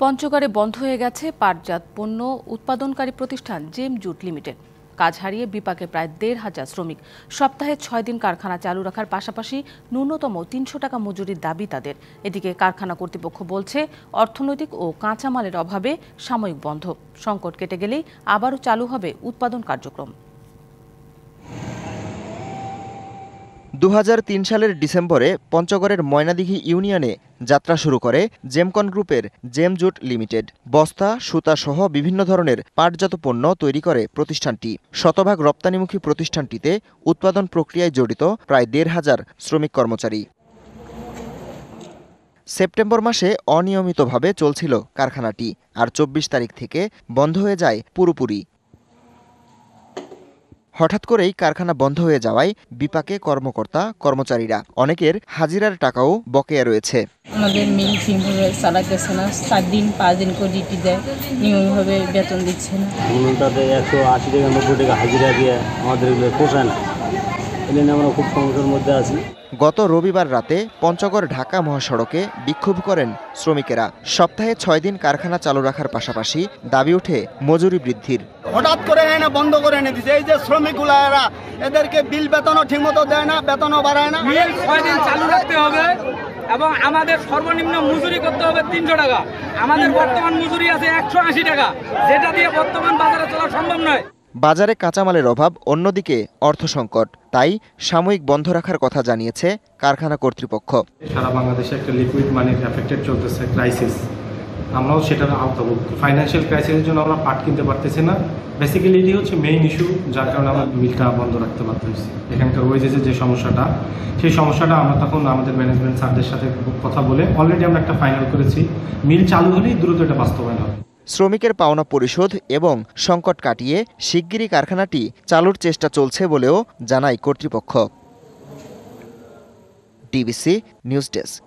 পঞ্চগড়ে বন্ধ হয়ে গেছে পাটজাত পণ্য উৎপাদনকারী প্রতিষ্ঠান জেম জুট লিমিটেড। কাজ হারিয়ে বিপাকে প্রায় ১৫০০ শ্রমিক। সপ্তাহে ৬ দিন কারখানা চালু রাখার পাশাপাশি ন্যূনতম ৩০০ টাকা মজুরির দাবি তাদের। এদিকে কারখানা কর্তৃপক্ষ বলছে, অর্থনৈতিক ও কাঁচামালের অভাবে সাময়িক বন্ধ। সংকট কেটে গেলেই আবারও চালু হবে উৎপাদন কার্যক্রম। ২০০৩ সালের ডিসেম্বরে পঞ্চগড়ের ময়নাদিঘি ইউনিয়নে যাত্রা শুরু করে জেমকন গ্রুপের জেম জুট লিমিটেড। বস্তা, সুতা সহ বিভিন্ন ধরনের পাটজাত পণ্য তৈরি করে প্রতিষ্ঠানটি। শতভাগ রপ্তানিমুখী প্রতিষ্ঠানটিতে উৎপাদন প্রক্রিয়ায় জড়িত প্রায় ১৫০০ শ্রমিক কর্মচারী। সেপ্টেম্বর মাসে অনিয়মিতভাবে চলছিল কারখানাটি, আর ২৪ তারিখ থেকে বন্ধ হয়ে যায় পুরোপুরি। হঠাৎ করেই কারখানা বন্ধ হয়ে যাওয়ায় বিপাকে কর্মকর্তা কর্মচারীরা। অনেকের হাজিরার টাকাও বকেয়া রয়েছে। আমাদের মিল ঠিকভাবে চালাতেছে না, 7 দিন 5 দিন করে ডিউটি দেয়, নিয়মভাবে বেতন দিচ্ছে না। ঘন্টাতে 180 টাকা 90 টাকা হাজিরা দিয়ে আমাদের এগুলো পোষায় না, এই জন্য আমরা খুব সমস্যার মধ্যে আছি। গত রবিবার রাতে পঞ্চগড় ঢাকা মহাসড়কে বিক্ষোভ করেন শ্রমিকেরা। সপ্তাহে ৬ দিন কারখানা চালু রাখার পাশাপাশি দাবি ওঠে মজুরি বৃদ্ধির। হঠাৎ করে এনে বন্ধ করে এনে দিচ্ছে। এই যে শ্রমিকগুলা এদেরকে বিল বেতনও ঠিকমতো দেয় না, বেতনও বাড়ায় না। মিল ৬ দিন চালু রাখতে হবে এবং আমাদের সর্বনিম্ন মজুরি করতে হবে ৩০০ টাকা। আমাদের বর্তমান মজুরি আছে ১৮০ টাকা, যেটা দিয়ে বর্তমান বাজারে চলা সম্ভব নয়। বাজারে কাঁচামালের অভাব, অন্যদিকে অর্থ সংকট, তাই সাময়িক বন্ধ রাখার কথা জানিয়েছে কারখানা কর্তৃপক্ষ। সারা বাংলাদেশে একটা লিকুইড মানির এফেক্টেড চলতেছে ক্রাইসিস, আমরাও সেটার আওতাভুক্ত। ফাইন্যান্সিয়াল ক্রাইসিসের জন্য আমরা পাট কিনতে পারতেছি না। বেসিক্যালি এটি হচ্ছে মেইন ইস্যু, যার কারণে আমরা মিলটা বন্ধ রাখতে পারতে হয়েছি। এখানকার ওয়েজেসের যে সমস্যাটা, সেই সমস্যাটা আমরা তখন আমাদের ম্যানেজমেন্ট স্যারদের সাথে কথা বলে অলরেডি আমরা একটা ফাইনাল করেছি। মিল চালু হলেই দ্রুত এটা বাস্তবায়ন হবে। শ্রমিকের পাওনা পরিশোধ এবং সংকট কাটিয়ে শিগগিরই কারখানাটি চালুর চেষ্টা চলছে বলেও জানায় কর্তৃপক্ষ। DBC news desk.